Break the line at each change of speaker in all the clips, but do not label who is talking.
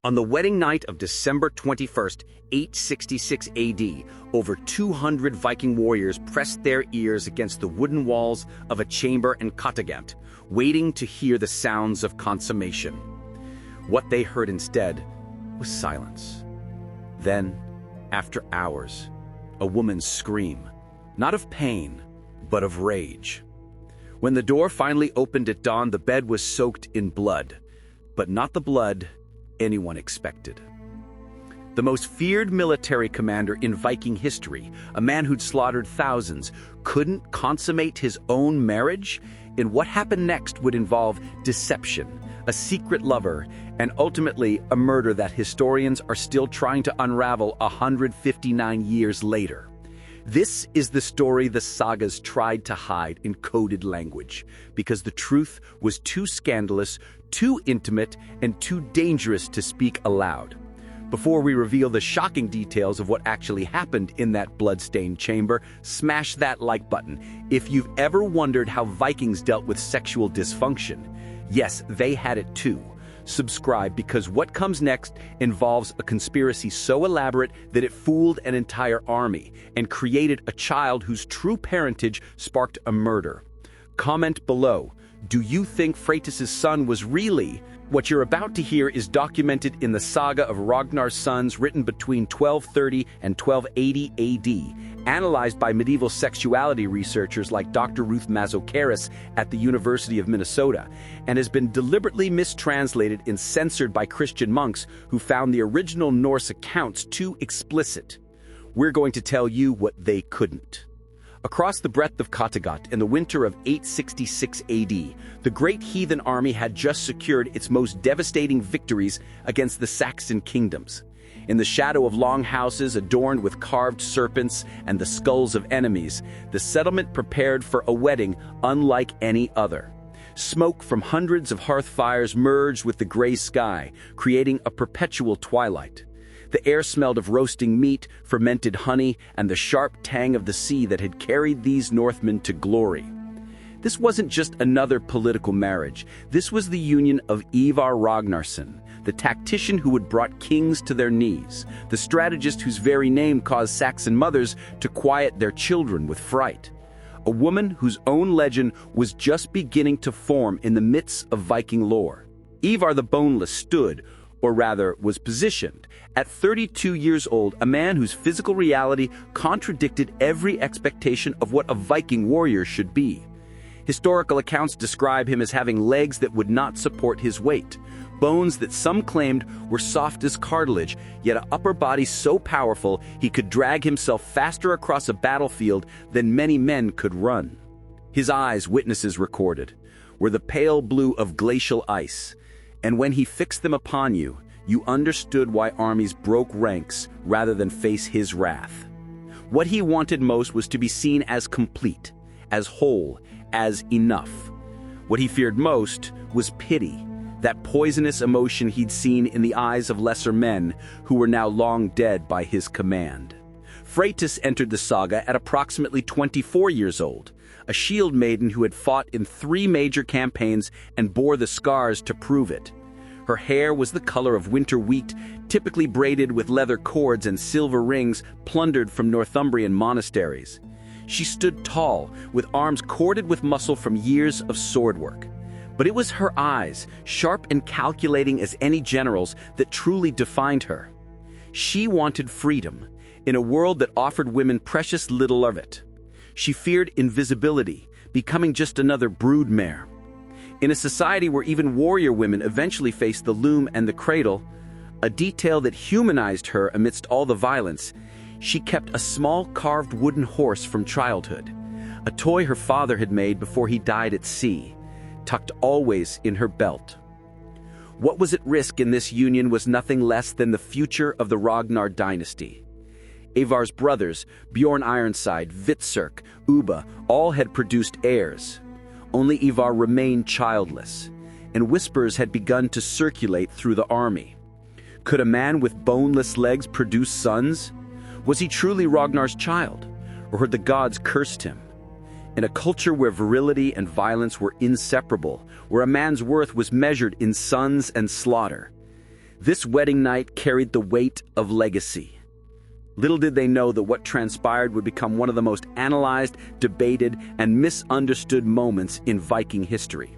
On the wedding night of December 21st, 866 AD, over 200 Viking warriors pressed their ears against the wooden walls of a chamber in Kattegat, waiting to hear the sounds of consummation. What they heard instead was silence. Then, after hours, a woman's scream, not of pain, but of rage. When the door finally opened at dawn, the bed was soaked in blood, but not the blood anyone expected. The most feared military commander in Viking history, a man who'd slaughtered thousands, couldn't consummate his own marriage? And what happened next would involve deception, a secret lover, and ultimately a murder that historians are still trying to unravel 159 years later. This is the story the sagas tried to hide in coded language, because the truth was too scandalous, too intimate, and too dangerous to speak aloud. Before we reveal the shocking details of what actually happened in that blood-stained chamber, smash that like button. If you've ever wondered how Vikings dealt with sexual dysfunction, yes, they had it too. Subscribe, because what comes next involves a conspiracy so elaborate that it fooled an entire army and created a child whose true parentage sparked a murder. Comment below. Do you think Freydis' son was really? What you're about to hear is documented in the saga of Ragnar's sons, written between 1230 and 1280 AD, analyzed by medieval sexuality researchers like Dr. Ruth Mazokaris at the University of Minnesota, and has been deliberately mistranslated and censored by Christian monks who found the original Norse accounts too explicit. We're going to tell you what they couldn't. Across the breadth of Kattegat in the winter of 866 AD, the great heathen army had just secured its most devastating victories against the Saxon kingdoms. In the shadow of long houses adorned with carved serpents and the skulls of enemies, the settlement prepared for a wedding unlike any other. Smoke from hundreds of hearth fires merged with the gray sky, creating a perpetual twilight. The air smelled of roasting meat, fermented honey, and the sharp tang of the sea that had carried these Northmen to glory. This wasn't just another political marriage. This was the union of Ivar Ragnarsson, the tactician who had brought kings to their knees, the strategist whose very name caused Saxon mothers to quiet their children with fright. A woman whose own legend was just beginning to form in the midst of Viking lore. Ivar the Boneless stood, or rather was positioned, at 32 years old, a man whose physical reality contradicted every expectation of what a Viking warrior should be. Historical accounts describe him as having legs that would not support his weight, bones that some claimed were soft as cartilage, yet an upper body so powerful he could drag himself faster across a battlefield than many men could run. His eyes, witnesses recorded, were the pale blue of glacial ice, and when he fixed them upon you, you understood why armies broke ranks rather than face his wrath. What he wanted most was to be seen as complete, as whole, as enough. What he feared most was pity, that poisonous emotion he'd seen in the eyes of lesser men who were now long dead by his command. Freydis entered the saga at approximately 24 years old, a shield maiden who had fought in 3 major campaigns and bore the scars to prove it. Her hair was the color of winter wheat, typically braided with leather cords and silver rings plundered from Northumbrian monasteries. She stood tall, with arms corded with muscle from years of sword work. But it was her eyes, sharp and calculating as any general's, that truly defined her. She wanted freedom, in a world that offered women precious little of it. She feared invisibility, becoming just another broodmare. In a society where even warrior women eventually faced the loom and the cradle, a detail that humanized her amidst all the violence, she kept a small carved wooden horse from childhood, a toy her father had made before he died at sea, tucked always in her belt. What was at risk in this union was nothing less than the future of the Ragnar dynasty. Ivar's brothers, Bjorn Ironside, Hvitserk, Ubba, all had produced heirs. Only Ivar remained childless, and whispers had begun to circulate through the army. Could a man with boneless legs produce sons? Was he truly Ragnar's child, or had the gods cursed him? In a culture where virility and violence were inseparable, where a man's worth was measured in sons and slaughter, This wedding night carried the weight of legacy. Little did they know that what transpired would become one of the most analyzed, debated, and misunderstood moments in Viking history.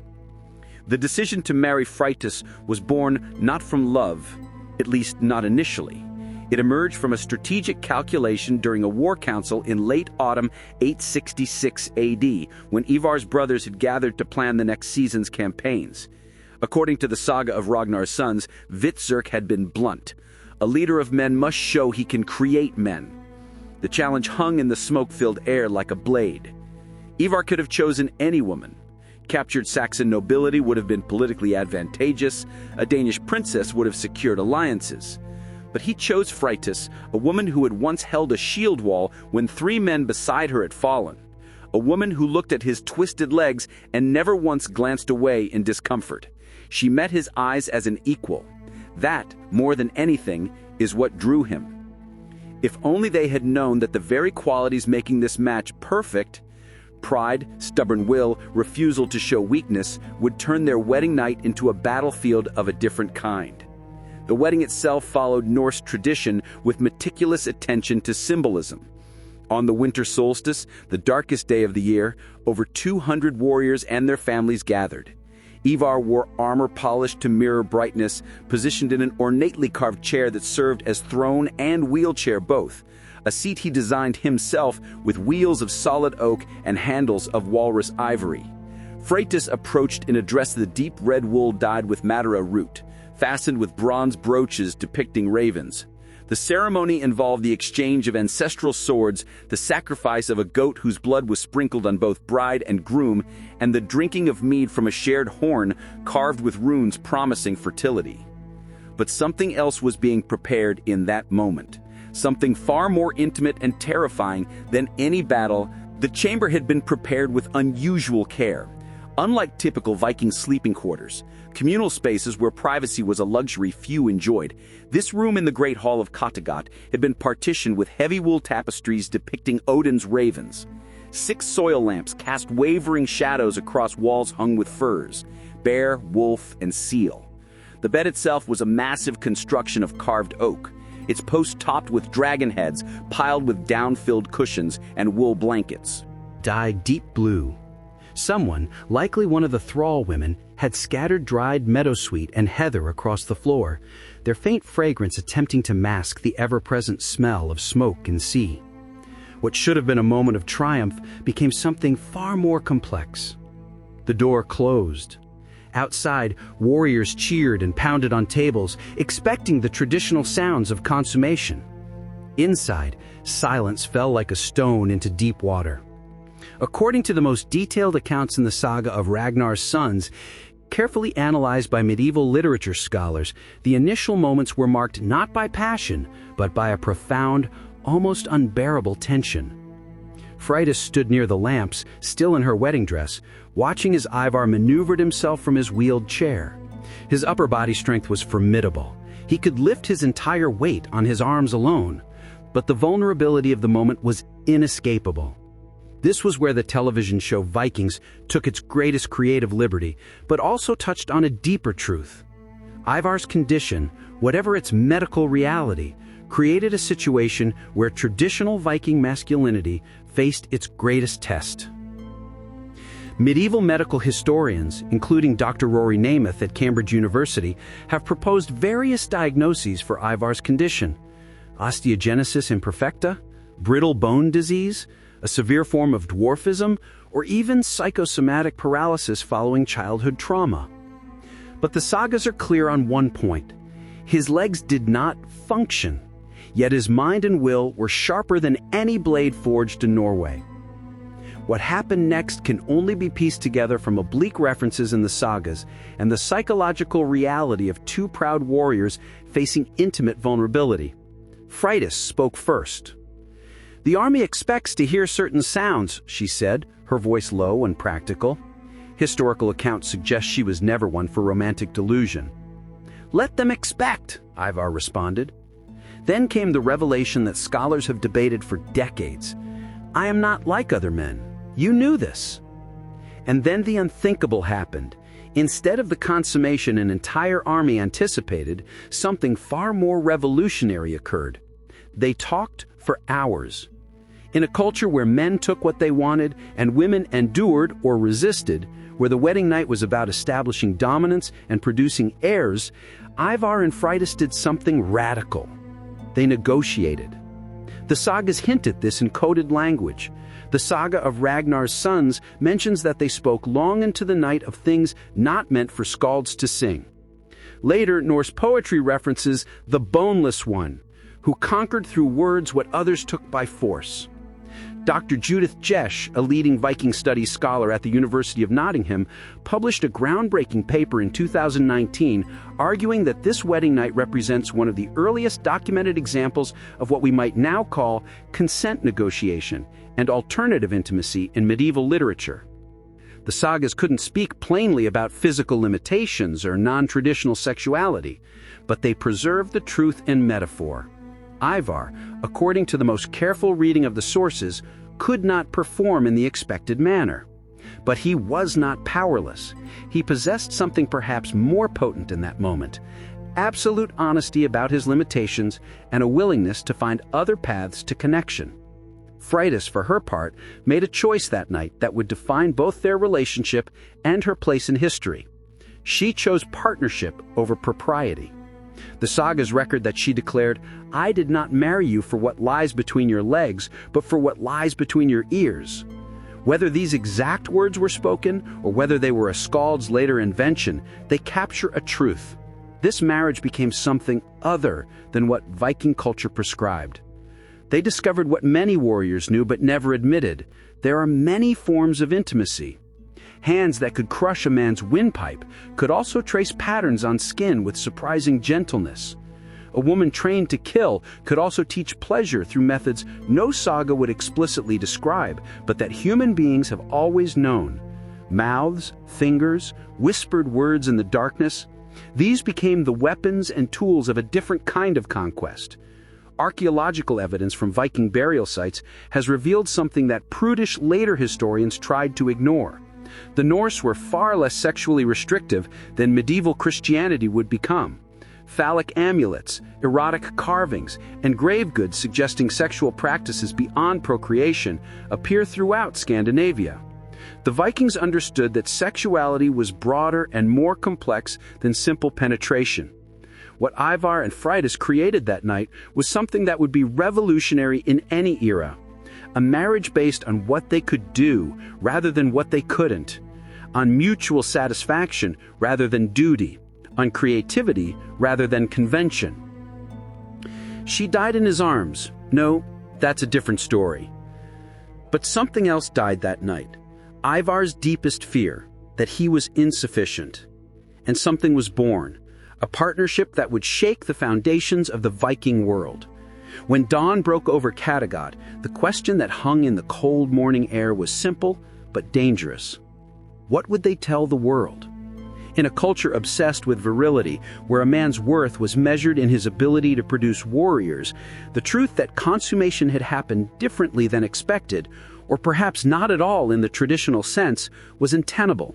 The decision to marry Freydis was born not from love, at least not initially. It emerged from a strategic calculation during a war council in late autumn 866 AD, when Ivar's brothers had gathered to plan the next season's campaigns. According to the saga of Ragnar's sons, Vitzerk had been blunt. A leader of men must show he can create men. The challenge hung in the smoke-filled air like a blade. Ivar could have chosen any woman. Captured Saxon nobility would have been politically advantageous. A Danish princess would have secured alliances. But he chose Freydis, a woman who had once held a shield wall when 3 men beside her had fallen. A woman who looked at his twisted legs and never once glanced away in discomfort. She met his eyes as an equal. That, more than anything, is what drew him. If only they had known that the very qualities making this match perfect, pride, stubborn will, refusal to show weakness, would turn their wedding night into a battlefield of a different kind. The wedding itself followed Norse tradition with meticulous attention to symbolism. On the winter solstice, the darkest day of the year, over 200 warriors and their families gathered. Ivar wore armor polished to mirror brightness, positioned in an ornately carved chair that served as throne and wheelchair both, a seat he designed himself with wheels of solid oak and handles of walrus ivory. Freydis approached in a dress the deep red wool dyed with madara root, fastened with bronze brooches depicting ravens. The ceremony involved the exchange of ancestral swords, the sacrifice of a goat whose blood was sprinkled on both bride and groom, and the drinking of mead from a shared horn carved with runes promising fertility. But something else was being prepared in that moment. Something far more intimate and terrifying than any battle. The chamber had been prepared with unusual care. Unlike typical Viking sleeping quarters, communal spaces where privacy was a luxury few enjoyed, this room in the Great Hall of Kattegat had been partitioned with heavy wool tapestries depicting Odin's ravens. 6 soil lamps cast wavering shadows across walls hung with furs, bear, wolf, and seal. The bed itself was a massive construction of carved oak, its posts topped with dragon heads piled with down-filled cushions and wool blankets.
Dyed deep blue. Someone, likely one of the thrall women, had scattered dried meadowsweet and heather across the floor, their faint fragrance attempting to mask the ever-present smell of smoke and sea. What should have been a moment of triumph became something far more complex. The door closed. Outside, warriors cheered and pounded on tables, expecting the traditional sounds of consummation. Inside, silence fell like a stone into deep water. According to the most detailed accounts in the saga of Ragnar's sons, carefully analyzed by medieval literature scholars, the initial moments were marked not by passion, but by a profound, almost unbearable tension. Freydis stood near the lamps, still in her wedding dress, watching as Ivar maneuvered himself from his wheeled chair. His upper body strength was formidable. He could lift his entire weight on his arms alone, but the vulnerability of the moment was inescapable. This was where the television show Vikings took its greatest creative liberty, but also touched on a deeper truth. Ivar's condition, whatever its medical reality, created a situation where traditional Viking masculinity faced its greatest test. Medieval medical historians, including Dr. Rory Namath at Cambridge University, have proposed various diagnoses for Ivar's condition: osteogenesis imperfecta, brittle bone disease, a severe form of dwarfism, or even psychosomatic paralysis following childhood trauma. But the sagas are clear on one point: his legs did not function, yet his mind and will were sharper than any blade forged in Norway. What happened next can only be pieced together from oblique references in the sagas and the psychological reality of 2 proud warriors facing intimate vulnerability. Freydis spoke first. "The army expects to hear certain sounds," she said, her voice low and practical. Historical accounts suggest she was never one for romantic delusion. "Let them expect," Ivar responded. Then came the revelation that scholars have debated for decades. "I am not like other men. You knew this." And then the unthinkable happened. Instead of the consummation an entire army anticipated, something far more revolutionary occurred. They talked for hours. In a culture where men took what they wanted and women endured or resisted, where the wedding night was about establishing dominance and producing heirs, Ivar and Freydis did something radical. They negotiated. The sagas hint at this in coded language. The saga of Ragnar's sons mentions that they spoke long into the night of things not meant for skalds to sing. Later, Norse poetry references the Boneless One, who conquered through words what others took by force. Dr. Judith Jesch, a leading Viking studies scholar at the University of Nottingham, published a groundbreaking paper in 2019 arguing that this wedding night represents one of the earliest documented examples of what we might now call consent negotiation and alternative intimacy in medieval literature. The sagas couldn't speak plainly about physical limitations or non-traditional sexuality, but they preserved the truth in metaphor. Ivar, according to the most careful reading of the sources, could not perform in the expected manner. But he was not powerless. He possessed something perhaps more potent in that moment: absolute honesty about his limitations and a willingness to find other paths to connection. Freydis, for her part, made a choice that night that would define both their relationship and her place in history. She chose partnership over propriety. The sagas record that she declared, "I did not marry you for what lies between your legs, but for what lies between your ears." Whether these exact words were spoken, or whether they were a skald's later invention, they capture a truth. This marriage became something other than what Viking culture prescribed. They discovered what many warriors knew but never admitted: there are many forms of intimacy. Hands that could crush a man's windpipe could also trace patterns on skin with surprising gentleness. A woman trained to kill could also teach pleasure through methods no saga would explicitly describe, but that human beings have always known. Mouths, fingers, whispered words in the darkness, these became the weapons and tools of a different kind of conquest. Archaeological evidence from Viking burial sites has revealed something that prudish later historians tried to ignore. The Norse were far less sexually restrictive than medieval Christianity would become. Phallic amulets, erotic carvings, and grave goods suggesting sexual practices beyond procreation appear throughout Scandinavia. The Vikings understood that sexuality was broader and more complex than simple penetration. What Ivar and Freydis created that night was something that would be revolutionary in any era. A marriage based on what they could do rather than what they couldn't, on mutual satisfaction rather than duty, on creativity rather than convention. She died in his arms. No, that's a different story. But something else died that night. Ivar's deepest fear, that he was insufficient. And something was born, a partnership that would shake the foundations of the Viking world. When dawn broke over Kattegat, the question that hung in the cold morning air was simple but dangerous. What would they tell the world? In a culture obsessed with virility, where a man's worth was measured in his ability to produce warriors, the truth that consummation had happened differently than expected, or perhaps not at all in the traditional sense, was untenable.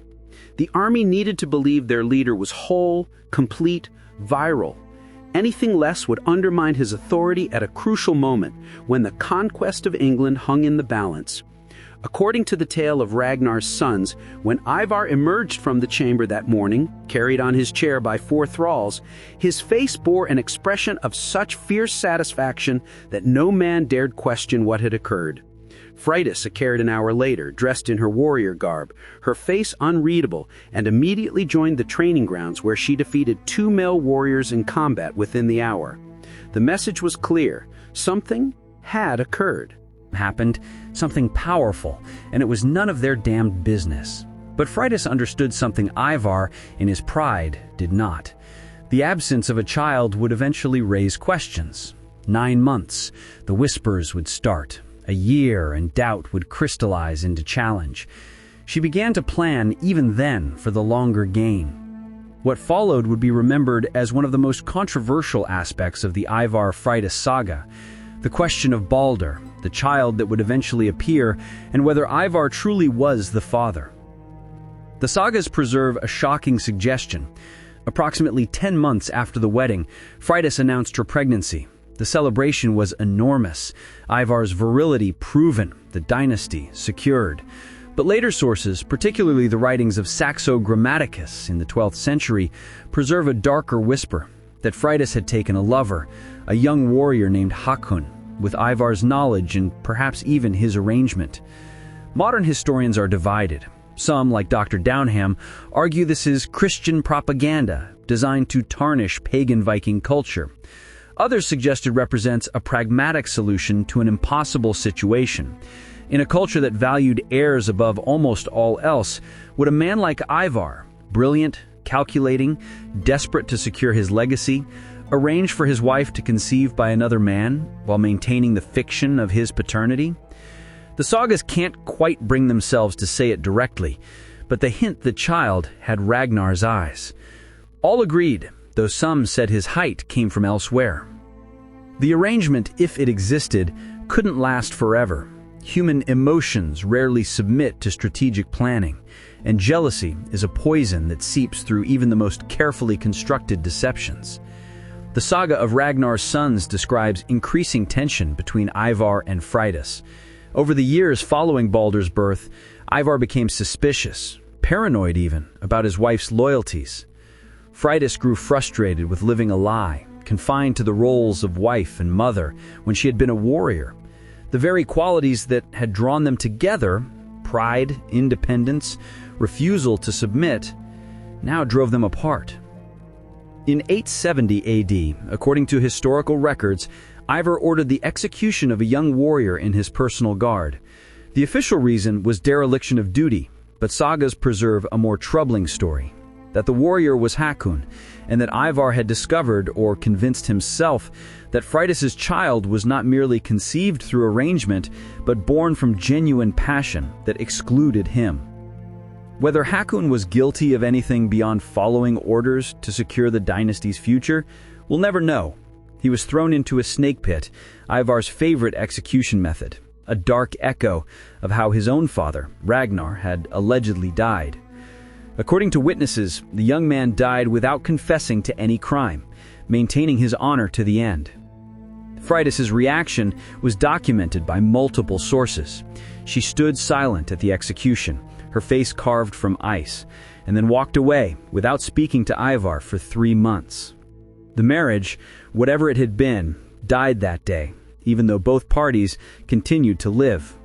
The army needed to believe their leader was whole, complete, virile. Anything less would undermine his authority at a crucial moment when the conquest of England hung in the balance. According to the tale of Ragnar's sons, when Ivar emerged from the chamber that morning, carried on his chair by 4 thralls, his face bore an expression of such fierce satisfaction that no man dared question what had occurred. Freydis appeared an hour later, dressed in her warrior garb, her face unreadable, and immediately joined the training grounds where she defeated 2 male warriors in combat within the hour. The message was clear: something had occurred.
Happened, something powerful, and it was none of their damned business. But Freydis understood something Ivar, in his pride, did not. The absence of a child would eventually raise questions. 9 months, the whispers would start. A year, and doubt would crystallize into challenge. She began to plan, even then, for the longer game. What followed would be remembered as one of the most controversial aspects of the Ivar-Freydis saga: the question of Balder, the child that would eventually appear, and whether Ivar truly was the father. The sagas preserve a shocking suggestion. Approximately 10 months after the wedding, Freydis announced her pregnancy. The celebration was enormous, Ivar's virility proven, the dynasty secured. But later sources, particularly the writings of Saxo Grammaticus in the 12th century, preserve a darker whisper that Freydis had taken a lover, a young warrior named Hakon, with Ivar's knowledge and perhaps even his arrangement. Modern historians are divided. Some, like Dr. Downham, argue this is Christian propaganda designed to tarnish pagan Viking culture. Others suggest it represents a pragmatic solution to an impossible situation. In a culture that valued heirs above almost all else, would a man like Ivar, brilliant, calculating, desperate to secure his legacy, arrange for his wife to conceive by another man while maintaining the fiction of his paternity? The sagas can't quite bring themselves to say it directly, but they hint the child had Ragnar's eyes. All agreed, though some said his height came from elsewhere. The arrangement, if it existed, couldn't last forever. Human emotions rarely submit to strategic planning, and jealousy is a poison that seeps through even the most carefully constructed deceptions. The saga of Ragnar's sons describes increasing tension between Ivar and Freydis. Over the years following Baldur's birth, Ivar became suspicious, paranoid even, about his wife's loyalties. Freydis grew frustrated with living a lie, confined to the roles of wife and mother when she had been a warrior. The very qualities that had drawn them together, pride, independence, refusal to submit, now drove them apart. In 870 AD, according to historical records, Ivar ordered the execution of a young warrior in his personal guard. The official reason was dereliction of duty, but sagas preserve a more troubling story, that the warrior was Hakon, and that Ivar had discovered or convinced himself that Freydis' child was not merely conceived through arrangement, but born from genuine passion that excluded him. Whether Hakon was guilty of anything beyond following orders to secure the dynasty's future, we'll never know. He was thrown into a snake pit, Ivar's favorite execution method, a dark echo of how his own father, Ragnar, had allegedly died. According to witnesses, the young man died without confessing to any crime, maintaining his honor to the end. Freydis' reaction was documented by multiple sources. She stood silent at the execution, her face carved from ice, and then walked away without speaking to Ivar for 3 months. The marriage, whatever it had been, died that day, even though both parties continued to live.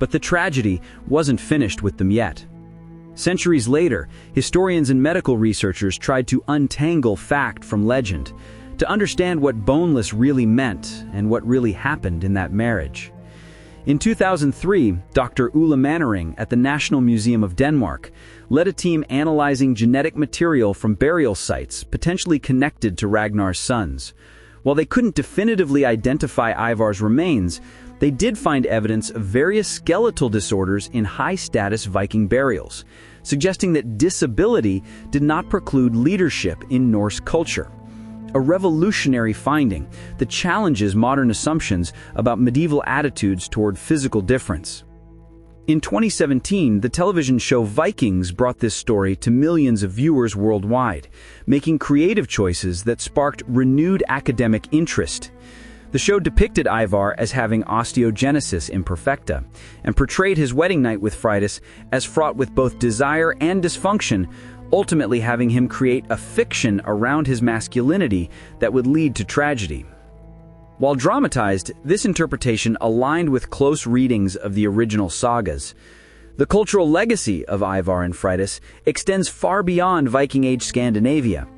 But the tragedy wasn't finished with them yet. Centuries later, historians and medical researchers tried to untangle fact from legend, to understand what boneless really meant and what really happened in that marriage. In 2003, Dr. Ulla Mannering at the National Museum of Denmark led a team analyzing genetic material from burial sites potentially connected to Ragnar's sons. While they couldn't definitively identify Ivar's remains, they did find evidence of various skeletal disorders in high-status Viking burials, suggesting that disability did not preclude leadership in Norse culture. A revolutionary finding that challenges modern assumptions about medieval attitudes toward physical difference. In 2017, the television show Vikings brought this story to millions of viewers worldwide, making creative choices that sparked renewed academic interest. The show depicted Ivar as having osteogenesis imperfecta and portrayed his wedding night with Freydis as fraught with both desire and dysfunction, ultimately having him create a fiction around his masculinity that would lead to tragedy. While dramatized, this interpretation aligned with close readings of the original sagas. The cultural legacy of Ivar and Freydis extends far beyond Viking Age Scandinavia.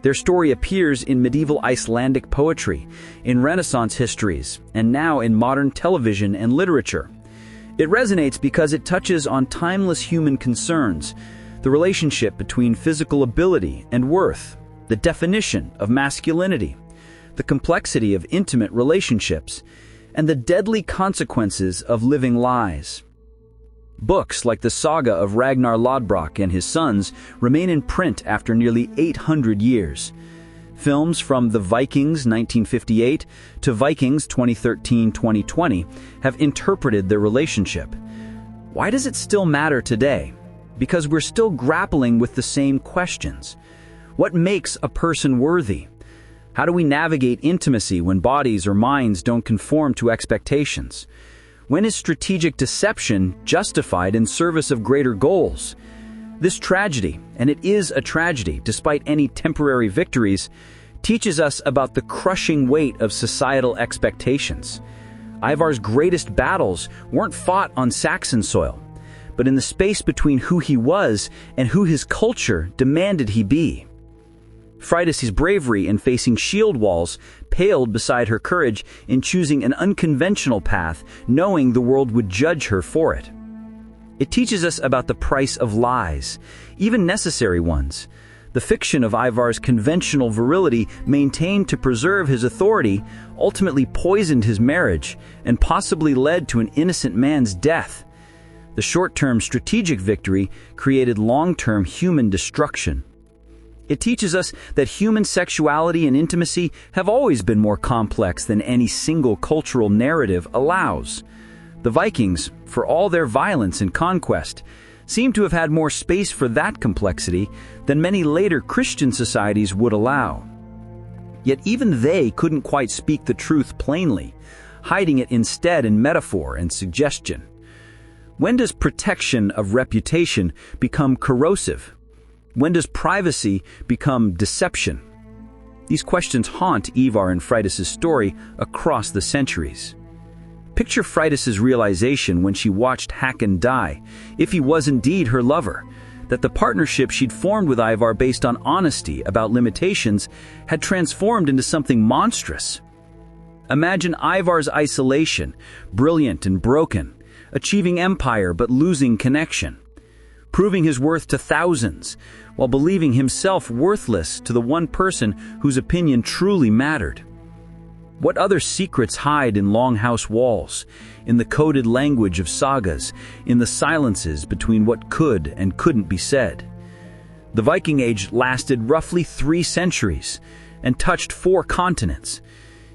Their story appears in medieval Icelandic poetry, in Renaissance histories, and now in modern television and literature. It resonates because it touches on timeless human concerns, the relationship between physical ability and worth, the definition of masculinity, the complexity of intimate relationships, and the deadly consequences of living lies. Books like the saga of Ragnar Lodbrok and his sons remain in print after nearly 800 years. Films from The Vikings 1958 to Vikings 2013-2020 have interpreted their relationship. Why does it still matter today? because we're still grappling with the same questions. What makes a person worthy? How do we navigate intimacy when bodies or minds don't conform to expectations? When is strategic deception justified in service of greater goals? This tragedy, and it is a tragedy despite any temporary victories, teaches us about the crushing weight of societal expectations. Ivar's greatest battles weren't fought on Saxon soil, but in the space between who he was and who his culture demanded he be. Freydis' bravery in facing shield walls paled beside her courage in choosing an unconventional path, knowing the world would judge her for it. It teaches us about the price of lies, even necessary ones. The fiction of Ivar's conventional virility maintained to preserve his authority ultimately poisoned his marriage and possibly led to an innocent man's death. The short-term strategic victory created long-term human destruction. It teaches us that human sexuality and intimacy have always been more complex than any single cultural narrative allows. The Vikings, for all their violence and conquest, seem to have had more space for that complexity than many later Christian societies would allow. Yet even they couldn't quite speak the truth plainly, hiding it instead in metaphor and suggestion. When does protection of reputation become corrosive? When does privacy become deception? These questions haunt Ivar and Freydis' story across the centuries. Picture Freydis' realization when she watched Hakon die, if he was indeed her lover, that the partnership she'd formed with Ivar based on honesty about limitations had transformed into something monstrous. Imagine Ivar's isolation, brilliant and broken, achieving empire but losing connection, proving his worth to thousands, while believing himself worthless to the one person whose opinion truly mattered. What other secrets hide in longhouse walls, in the coded language of sagas, in the silences between what could and couldn't be said? The Viking Age lasted roughly 3 centuries and touched 4 continents,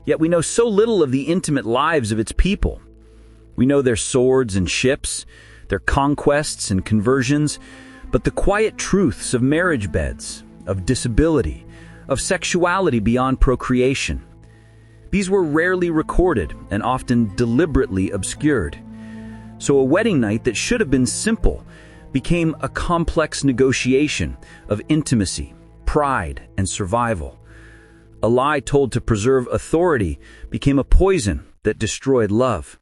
yet we know so little of the intimate lives of its people. We know their swords and ships, their conquests and conversions, but the quiet truths of marriage beds, of disability, of sexuality beyond procreation. These were rarely recorded and often deliberately obscured. So a wedding night that should have been simple became a complex negotiation of intimacy, pride, and survival. A lie told to preserve authority became a poison that destroyed love.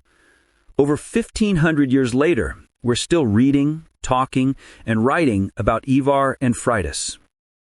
Over 1,500 years later, we're still reading, talking, and writing about Ivar and Freydis.